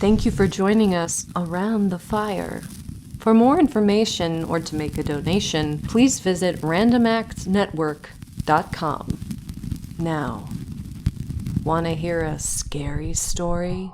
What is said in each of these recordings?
Thank you for joining us around the fire. For more information or to make a donation, please visit randomactsnetwork.com. Now, want to hear a scary story?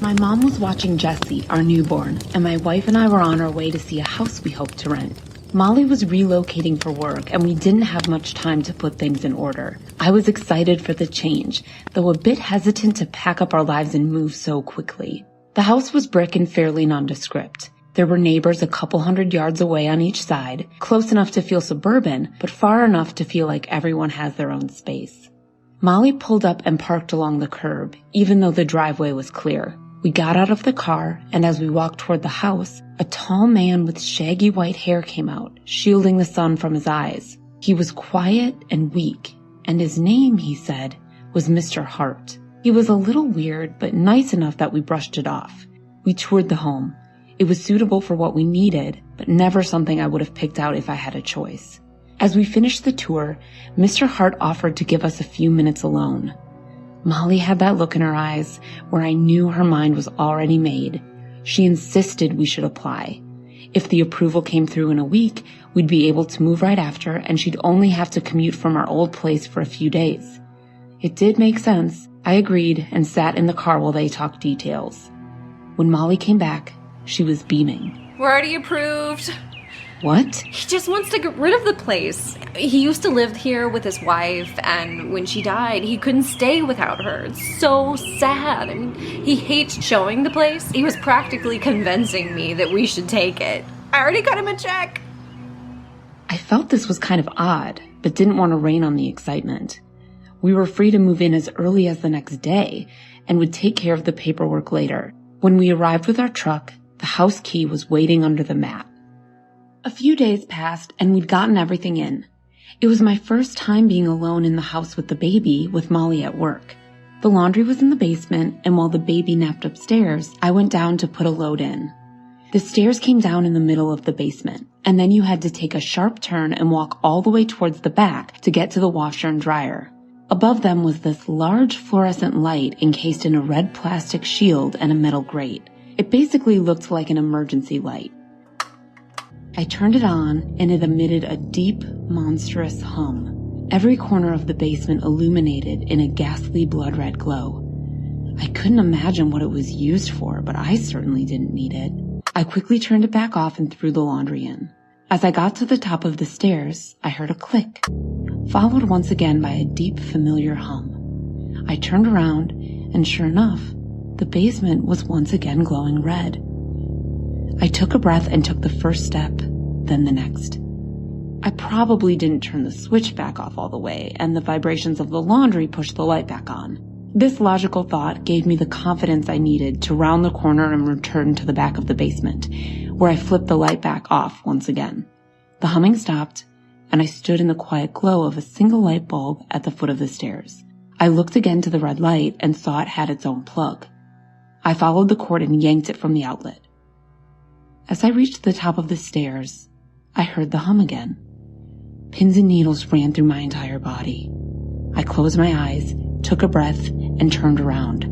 My mom was watching Jessie, our newborn, and my wife and I were on our way to see a house we hoped to rent. Molly was relocating for work, and we didn't have much time to put things in order. I was excited for the change, though a bit hesitant to pack up our lives and move so quickly. The house was brick and fairly nondescript. There were neighbors a couple hundred yards away on each side, close enough to feel suburban, but far enough to feel like everyone has their own space. Molly pulled up and parked along the curb, even though the driveway was clear. We got out of the car, and as we walked toward the house, a tall man with shaggy white hair came out, shielding the sun from his eyes. He was quiet and weak, and his name, he said, was Mr. Hart. He was a little weird, but nice enough that we brushed it off. We toured the home. It was suitable for what we needed, but never something I would have picked out if I had a choice. As we finished the tour, Mr. Hart offered to give us a few minutes alone. Molly had that look in her eyes where I knew her mind was already made. She insisted we should apply. If the approval came through in a week, we'd be able to move right after, and she'd only have to commute from our old place for a few days. It did make sense. I agreed and sat in the car while they talked details. When Molly came back, she was beaming. We're already approved. What? He just wants to get rid of the place. He used to live here with his wife, and when she died, he couldn't stay without her. It's so sad. I mean, he hates showing the place. He was practically convincing me that we should take it. I already got him a check. I felt this was kind of odd, but didn't want to rain on the excitement. We were free to move in as early as the next day, and would take care of the paperwork later. When we arrived with our truck, the house key was waiting under the mat. A few days passed, and we'd gotten everything in. It was my first time being alone in the house with the baby, with Molly at work. The laundry was in the basement, and while the baby napped upstairs, I went down to put a load in. The stairs came down in the middle of the basement, and then you had to take a sharp turn and walk all the way towards the back to get to the washer and dryer. Above them was this large fluorescent light encased in a red plastic shield and a metal grate. It basically looked like an emergency light. I turned it on, and it emitted a deep, monstrous hum. Every corner of the basement illuminated in a ghastly blood-red glow. I couldn't imagine what it was used for, but I certainly didn't need it. I quickly turned it back off and threw the laundry in. As I got to the top of the stairs, I heard a click, followed once again by a deep, familiar hum. I turned around, and sure enough, the basement was once again glowing red. I took a breath and took the first step, then the next. I probably didn't turn the switch back off all the way, and the vibrations of the laundry pushed the light back on. This logical thought gave me the confidence I needed to round the corner and return to the back of the basement, where I flipped the light back off once again. The humming stopped, and I stood in the quiet glow of a single light bulb at the foot of the stairs. I looked again to the red light and saw it had its own plug. I followed the cord and yanked it from the outlet. As I reached the top of the stairs, I heard the hum again. Pins and needles ran through my entire body. I closed my eyes, took a breath, and turned around.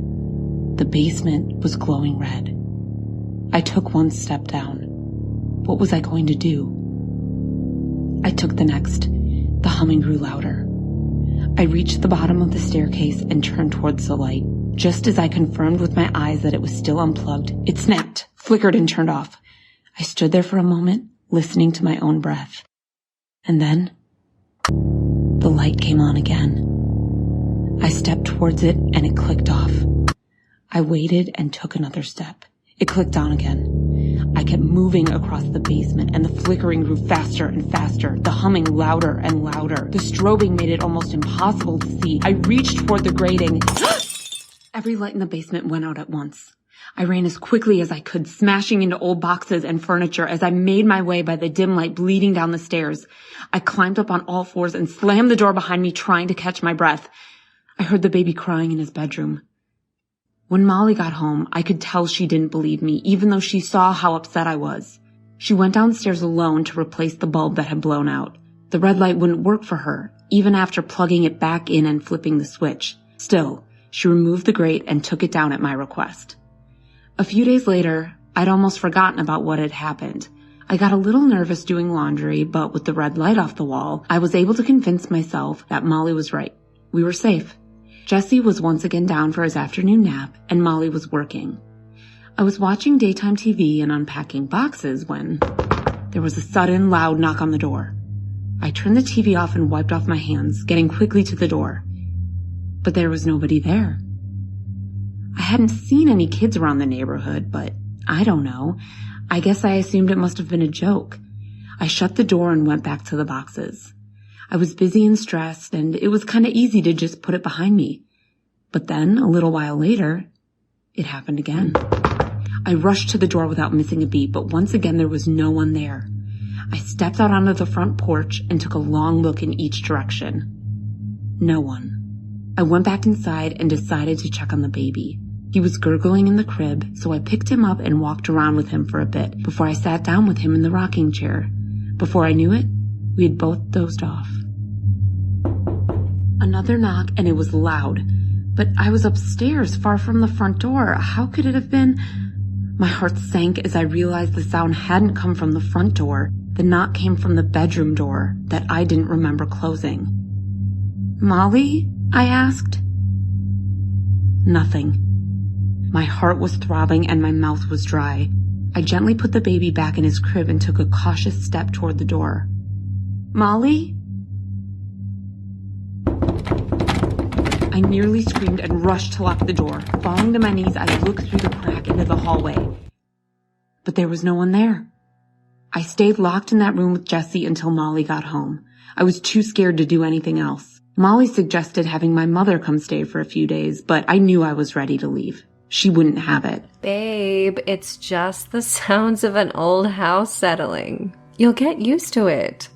The basement was glowing red. I took one step down. What was I going to do? I took the next. The humming grew louder. I reached the bottom of the staircase and turned towards the light. Just as I confirmed with my eyes that it was still unplugged, it snapped, flickered, and turned off. I stood there for a moment, listening to my own breath. And then, the light came on again. I stepped towards it, and it clicked off. I waited and took another step. It clicked on again. I kept moving across the basement, and the flickering grew faster and faster, the humming louder and louder. The strobing made it almost impossible to see. I reached toward the grating. Every light in the basement went out at once. I ran as quickly as I could, smashing into old boxes and furniture as I made my way by the dim light bleeding down the stairs. I climbed up on all fours and slammed the door behind me, trying to catch my breath. I heard the baby crying in his bedroom. When Molly got home, I could tell she didn't believe me, even though she saw how upset I was. She went downstairs alone to replace the bulb that had blown out. The red light wouldn't work for her, even after plugging it back in and flipping the switch. Still, she removed the grate and took it down at my request. A few days later, I'd almost forgotten about what had happened. I got a little nervous doing laundry, but with the red light off the wall, I was able to convince myself that Molly was right. We were safe. Jesse was once again down for his afternoon nap, and Molly was working. I was watching daytime TV and unpacking boxes when there was a sudden, loud knock on the door. I turned the TV off and wiped off my hands, getting quickly to the door. But there was nobody there. I hadn't seen any kids around the neighborhood, but I don't know. I guess I assumed it must have been a joke. I shut the door and went back to the boxes. I was busy and stressed, and it was kind of easy to just put it behind me. But then, a little while later, it happened again. I rushed to the door without missing a beat, but once again there was no one there. I stepped out onto the front porch and took a long look in each direction. No one. I went back inside and decided to check on the baby. He was gurgling in the crib, so I picked him up and walked around with him for a bit before I sat down with him in the rocking chair. Before I knew it, we had both dozed off. Another knock, and it was loud. But I was upstairs, far from the front door. How could it have been? My heart sank as I realized the sound hadn't come from the front door. The knock came from the bedroom door that I didn't remember closing. "Molly?" I asked. Nothing. My heart was throbbing and my mouth was dry. I gently put the baby back in his crib and took a cautious step toward the door. "Molly?" I nearly screamed and rushed to lock the door. Falling to my knees, I looked through the crack into the hallway. But there was no one there. I stayed locked in that room with Jesse until Molly got home. I was too scared to do anything else. Molly suggested having my mother come stay for a few days, but I knew I was ready to leave. She wouldn't have it. Babe, it's just the sounds of an old house settling. You'll get used to it.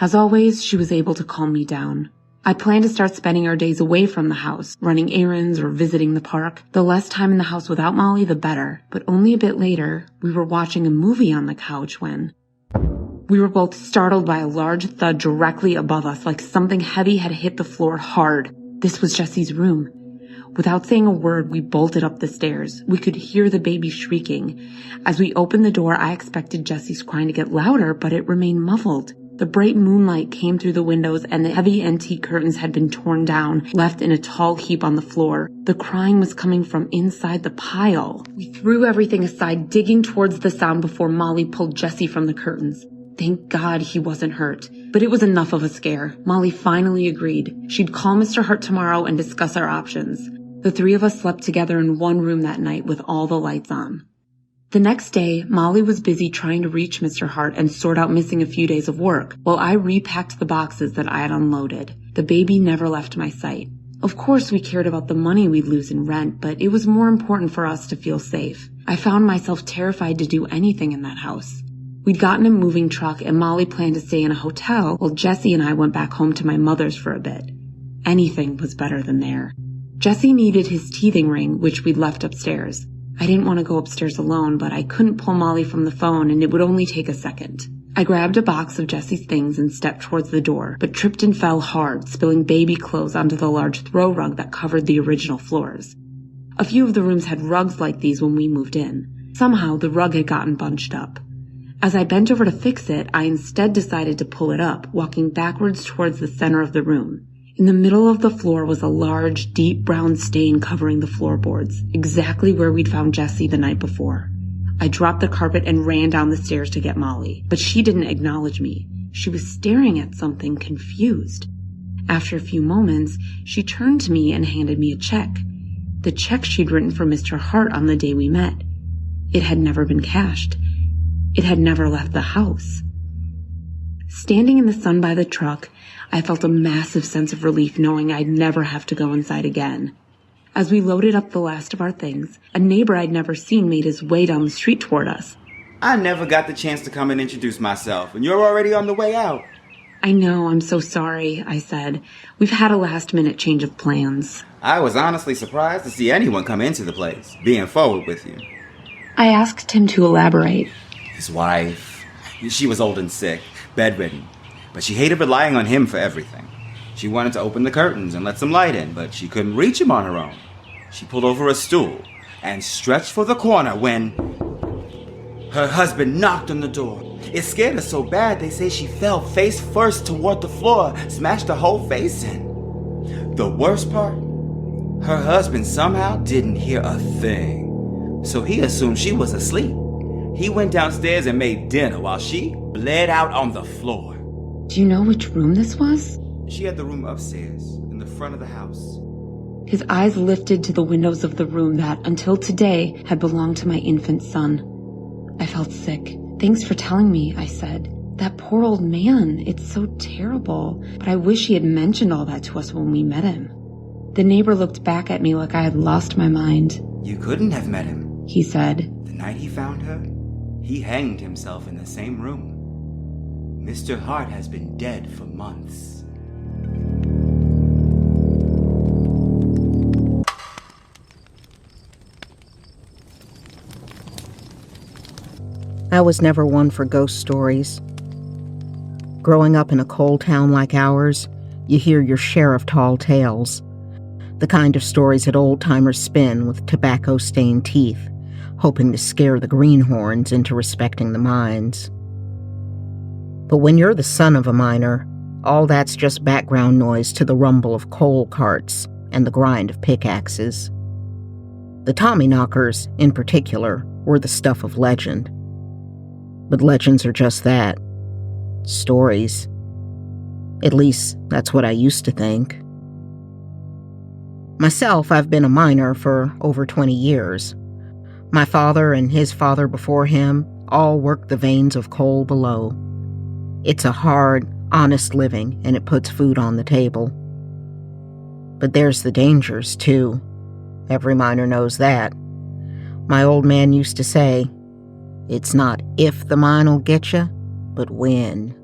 As always, she was able to calm me down. I planned to start spending our days away from the house, running errands or visiting the park. The less time in the house without Molly, the better. But only a bit later, we were watching a movie on the couch when we were both startled by a large thud directly above us, like something heavy had hit the floor hard. This was Jesse's room. Without saying a word, we bolted up the stairs. We could hear the baby shrieking. As we opened the door, I expected Jesse's crying to get louder, but it remained muffled. The bright moonlight came through the windows and the heavy antique curtains had been torn down, left in a tall heap on the floor. The crying was coming from inside the pile. We threw everything aside, digging towards the sound before Molly pulled Jesse from the curtains. Thank God he wasn't hurt. But it was enough of a scare. Molly finally agreed. She'd call Mr. Hart tomorrow and discuss our options. The three of us slept together in one room that night with all the lights on. The next day, Molly was busy trying to reach Mr. Hart and sort out missing a few days of work, while I repacked the boxes that I had unloaded. The baby never left my sight. Of course, we cared about the money we'd lose in rent, but it was more important for us to feel safe. I found myself terrified to do anything in that house. We'd gotten a moving truck, and Molly planned to stay in a hotel, while Jesse and I went back home to my mother's for a bit. Anything was better than there. Jesse needed his teething ring, which we'd left upstairs. I didn't want to go upstairs alone, but I couldn't pull Molly from the phone, and it would only take a second. I grabbed a box of Jesse's things and stepped towards the door, but tripped and fell hard, spilling baby clothes onto the large throw rug that covered the original floors. A few of the rooms had rugs like these when we moved in. Somehow, the rug had gotten bunched up. As I bent over to fix it, I instead decided to pull it up, walking backwards towards the center of the room. In the middle of the floor was a large, deep brown stain covering the floorboards, exactly where we'd found Jesse the night before. I dropped the carpet and ran down the stairs to get Molly, but she didn't acknowledge me. She was staring at something, confused. After a few moments, she turned to me and handed me a check. The check she'd written for Mr. Hart on the day we met. It had never been cashed. It had never left the house. Standing in the sun by the truck, I felt a massive sense of relief knowing I'd never have to go inside again. As we loaded up the last of our things, a neighbor I'd never seen made his way down the street toward us. I never got the chance to come and introduce myself, and you're already on the way out. I know, I'm so sorry, I said. We've had a last-minute change of plans. I was honestly surprised to see anyone come into the place, being forward with you. I asked him to elaborate. His wife, she was old and sick, bedridden, but she hated relying on him for everything. She wanted to open the curtains and let some light in, but she couldn't reach him on her own. She pulled over a stool and stretched for the corner when her husband knocked on the door. It scared her so bad they say she fell face first toward the floor, smashed her whole face in. The worst part? Her husband somehow didn't hear a thing, so he assumed she was asleep. He went downstairs and made dinner while she bled out on the floor. Do you know which room this was? She had the room upstairs, in the front of the house. His eyes lifted to the windows of the room that, until today, had belonged to my infant son. I felt sick. Thanks for telling me, I said. That poor old man, it's so terrible. But I wish he had mentioned all that to us when we met him. The neighbor looked back at me like I had lost my mind. You couldn't have met him, he said. The night he found her, he hanged himself in the same room. Mr. Hart has been dead for months. I was never one for ghost stories. Growing up in a coal town like ours, you hear your share of tall tales. The kind of stories that old-timers spin with tobacco-stained teeth, hoping to scare the greenhorns into respecting the mines. But when you're the son of a miner, all that's just background noise to the rumble of coal carts and the grind of pickaxes. The TOMMYKNOCKERS, in particular, were the stuff of legend. But legends are just that. Stories. At least, that's what I used to think. Myself, I've been a miner for over 20 years. My father and his father before him all worked the veins of coal below. It's a hard, honest living, and it puts food on the table. But there's the dangers, too. Every miner knows that. My old man used to say, it's not if the mine'll get you, but when.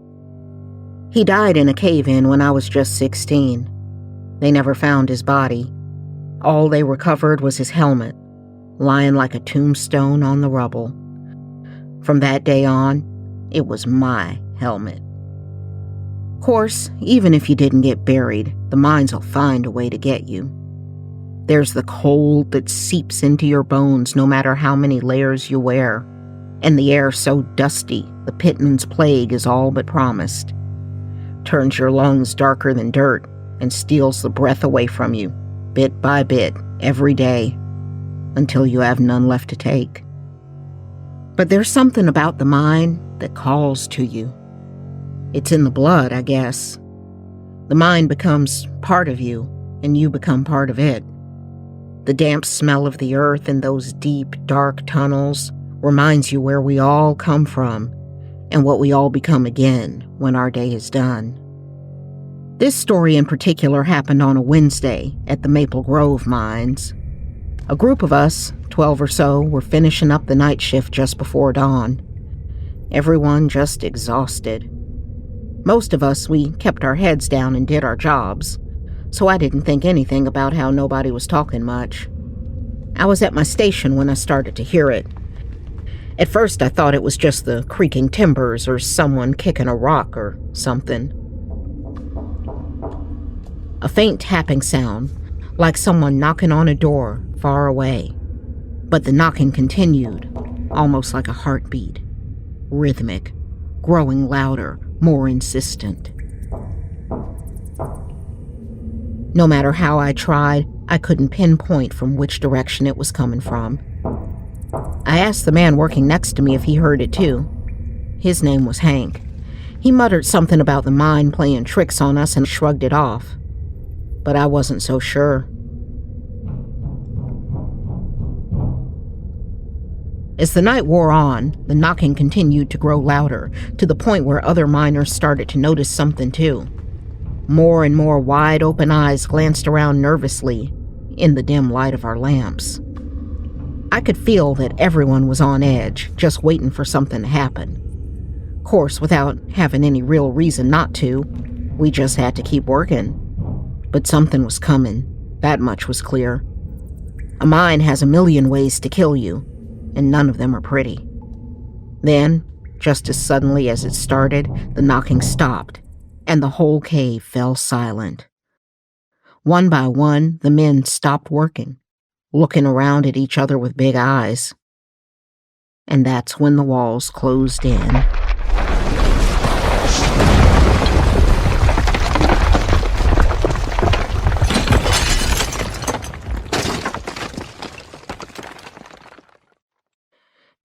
He died in a cave-in when I was just 16. They never found his body. All they recovered was his helmet, lying like a tombstone on the rubble. From that day on, it was my helmet. Of course, even if you didn't get buried, the mines will find a way to get you. There's the cold that seeps into your bones no matter how many layers you wear. And the air so dusty, the pitman's plague is all but promised. Turns your lungs darker than dirt and steals the breath away from you, bit by bit, every day, until you have none left to take. But there's something about the mine that calls to you. It's in the blood, I guess. The mine becomes part of you, and you become part of it. The damp smell of the earth in those deep, dark tunnels reminds you where we all come from and what we all become again when our day is done. This story in particular happened on a Wednesday at the Maple Grove mines. A group of us, 12 or so, were finishing up the night shift just before dawn. Everyone just exhausted. Most of us, we kept our heads down and did our jobs, so I didn't think anything about how nobody was talking much. I was at my station when I started to hear it. At first I thought it was just the creaking timbers or someone kicking a rock or something. A faint tapping sound, like someone knocking on a door far away. But the knocking continued, almost like a heartbeat. Rhythmic, growing louder, more insistent. No matter how I tried, I couldn't pinpoint from which direction it was coming from. I asked the man working next to me if he heard it too. His name was Hank. He muttered something about the mine playing tricks on us and shrugged it off. But I wasn't so sure. As the night wore on, the knocking continued to grow louder, to the point where other miners started to notice something too. More and more wide-open eyes glanced around nervously in the dim light of our lamps. I could feel that everyone was on edge, just waiting for something to happen. Of course, without having any real reason not to. We just had to keep working. But something was coming. That much was clear. A mind has a million ways to kill you, and none of them are pretty. Then, just as suddenly as it started, the knocking stopped, and the whole cave fell silent. One by one, the men stopped working, looking around at each other with big eyes. And that's when the walls closed in.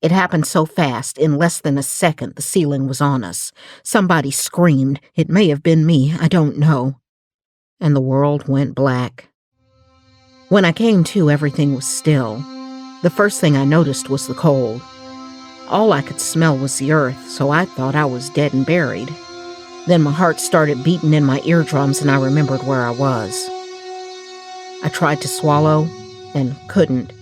It happened so fast, in less than a second, the ceiling was on us. Somebody screamed. It may have been me, I don't know. And the world went black. When I came to, everything was still. The first thing I noticed was the cold. All I could smell was the earth, so I thought I was dead and buried. Then my heart started beating in my eardrums and I remembered where I was. I tried to swallow and couldn't.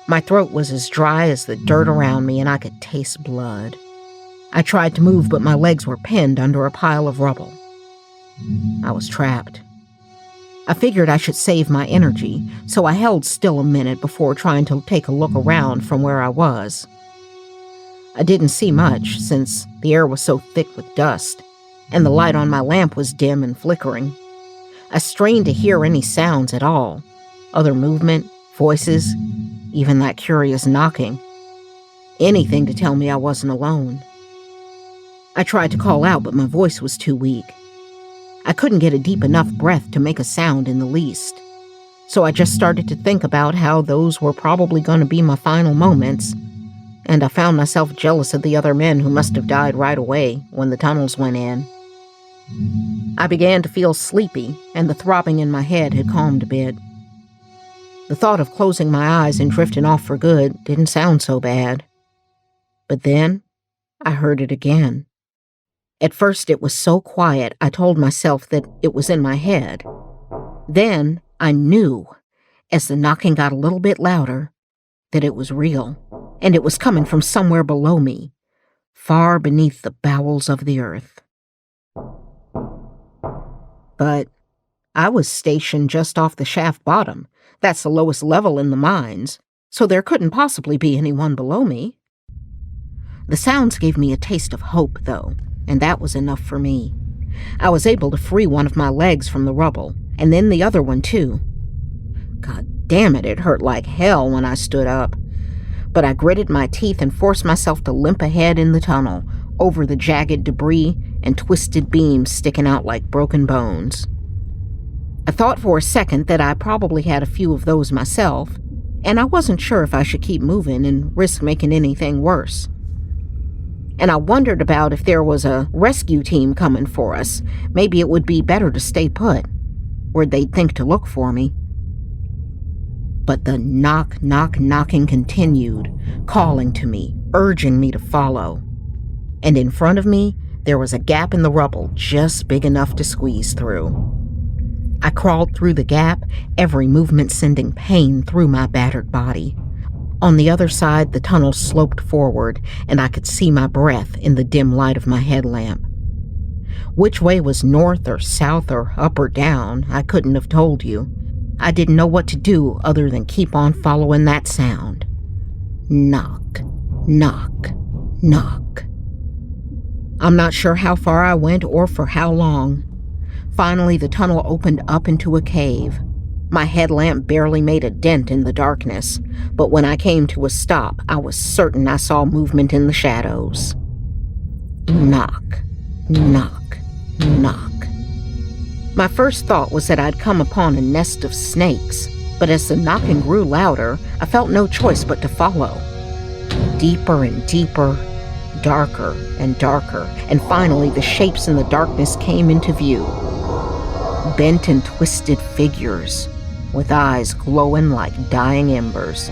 My throat was as dry as the dirt around me and I could taste blood. I tried to move, but my legs were pinned under a pile of rubble. I was trapped. I figured I should save my energy, so I held still a minute before trying to take a look around from where I was. I didn't see much, since the air was so thick with dust, and the light on my lamp was dim and flickering. I strained to hear any sounds at all, other movement, voices, even that curious knocking. Anything to tell me I wasn't alone. I tried to call out, but my voice was too weak. I couldn't get a deep enough breath to make a sound in the least. So I just started to think about how those were probably going to be my final moments, and I found myself jealous of the other men who must have died right away when the tunnels went in. I began to feel sleepy, and the throbbing in my head had calmed a bit. The thought of closing my eyes and drifting off for good didn't sound so bad. But then, I heard it again. At first it was so quiet I told myself that it was in my head. Then I knew, as the knocking got a little bit louder, that it was real, and it was coming from somewhere below me, far beneath the bowels of the earth. But I was stationed just off the shaft bottom. That's the lowest level in the mines, so there couldn't possibly be anyone below me. The sounds gave me a taste of hope, though, and that was enough for me. I was able to free one of my legs from the rubble, and then the other one, too. God damn it, it hurt like hell when I stood up. But I gritted my teeth and forced myself to limp ahead in the tunnel, over the jagged debris and twisted beams sticking out like broken bones. I thought for a second that I probably had a few of those myself, and I wasn't sure if I should keep moving and risk making anything worse. And I wondered about if there was a rescue team coming for us. Maybe it would be better to stay put, where they'd think to look for me. But the knocking continued, calling to me, urging me to follow. And in front of me, there was a gap in the rubble just big enough to squeeze through. I crawled through the gap, every movement sending pain through my battered body. On the other side, the tunnel sloped forward, and I could see my breath in the dim light of my headlamp. Which way was north or south or up or down, I couldn't have told you. I didn't know what to do other than keep on following that sound. Knock, knock, knock. I'm not sure how far I went or for how long. Finally, the tunnel opened up into a cave. My headlamp barely made a dent in the darkness, but when I came to a stop, I was certain I saw movement in the shadows. Knock, knock, knock. My first thought was that I'd come upon a nest of snakes, but as the knocking grew louder, I felt no choice but to follow. Deeper and deeper, darker and darker, and finally the shapes in the darkness came into view. Bent and twisted figures, with eyes glowing like dying embers.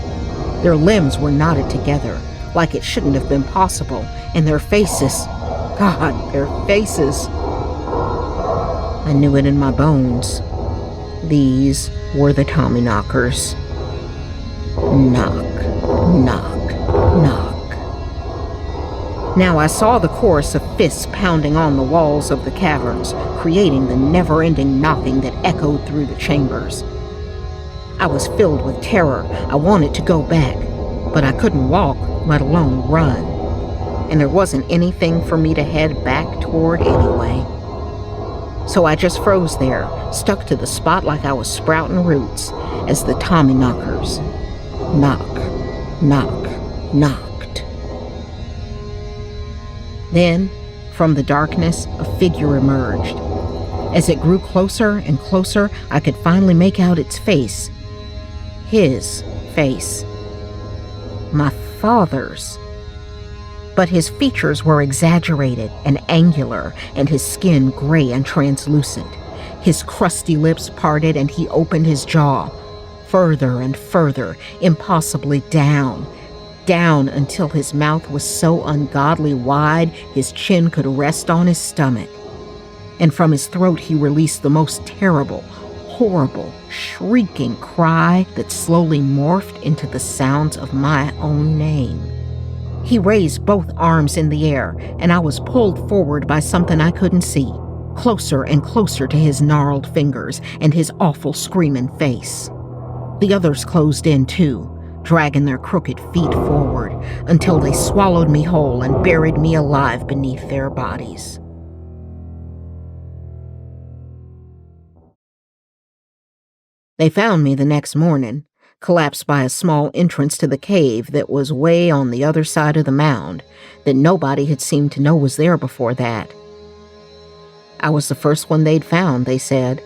Their limbs were knotted together, like it shouldn't have been possible, and their faces, God, their faces. I knew it in my bones. These were the TOMMYKNOCKERS. Knock, knock, knock. Now I saw the chorus of fists pounding on the walls of the caverns, creating the never-ending knocking that echoed through the chambers. I was filled with terror. I wanted to go back, but I couldn't walk, let alone run. And there wasn't anything for me to head back toward anyway. So I just froze there, stuck to the spot like I was sprouting roots, as the TOMMYKNOCKERS knocked. Then, from the darkness, a figure emerged. As it grew closer and closer, I could finally make out its face. His face. My father's. But his features were exaggerated and angular, and his skin gray and translucent. His crusty lips parted, and he opened his jaw. Further and further, impossibly down until his mouth was so ungodly wide his chin could rest on his stomach. And from his throat he released the most terrible, horrible, shrieking cry that slowly morphed into the sounds of my own name. He raised both arms in the air, and I was pulled forward by something I couldn't see, closer and closer to his gnarled fingers and his awful screaming face. The others closed in too, dragging their crooked feet forward until they swallowed me whole and buried me alive beneath their bodies. They found me the next morning, collapsed by a small entrance to the cave that was way on the other side of the mound that nobody had seemed to know was there before that. I was the first one they'd found, they said.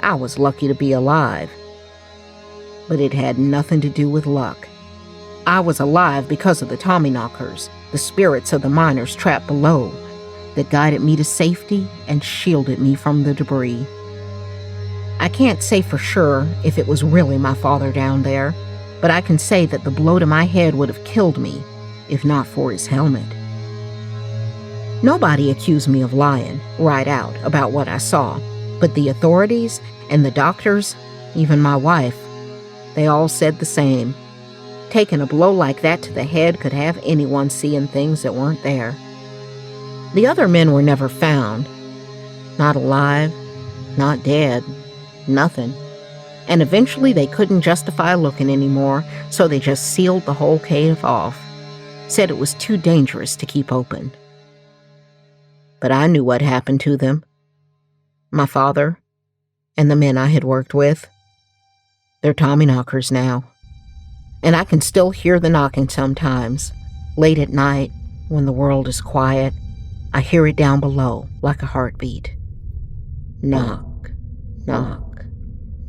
I was lucky to be alive. But it had nothing to do with luck. I was alive because of the TOMMYKNOCKERS, the spirits of the miners trapped below, that guided me to safety and shielded me from the debris. I can't say for sure if it was really my father down there, but I can say that the blow to my head would have killed me, if not for his helmet. Nobody accused me of lying, right out, about what I saw, but the authorities and the doctors, even my wife, they all said the same. Taking a blow like that to the head could have anyone seeing things that weren't there. The other men were never found. Not alive, not dead, nothing. And eventually they couldn't justify looking anymore, so they just sealed the whole cave off. Said it was too dangerous to keep open. But I knew what happened to them. My father and the men I had worked with. They're TOMMYKNOCKERS now. And I can still hear the knocking sometimes. Late at night, when the world is quiet, I hear it down below like a heartbeat. Knock, knock,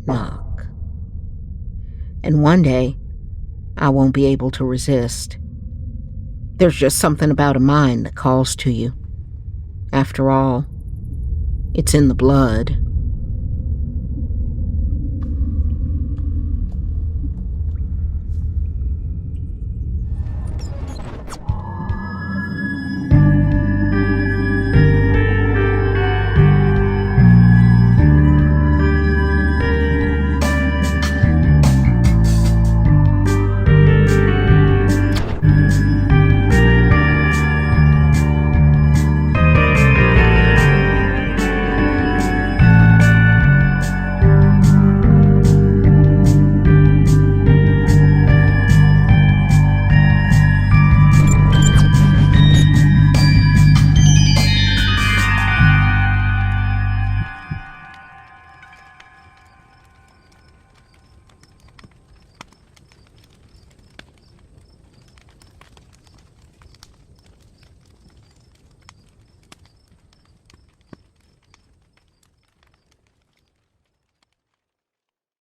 knock. And one day, I won't be able to resist. There's just something about a mind that calls to you. After all, it's in the blood.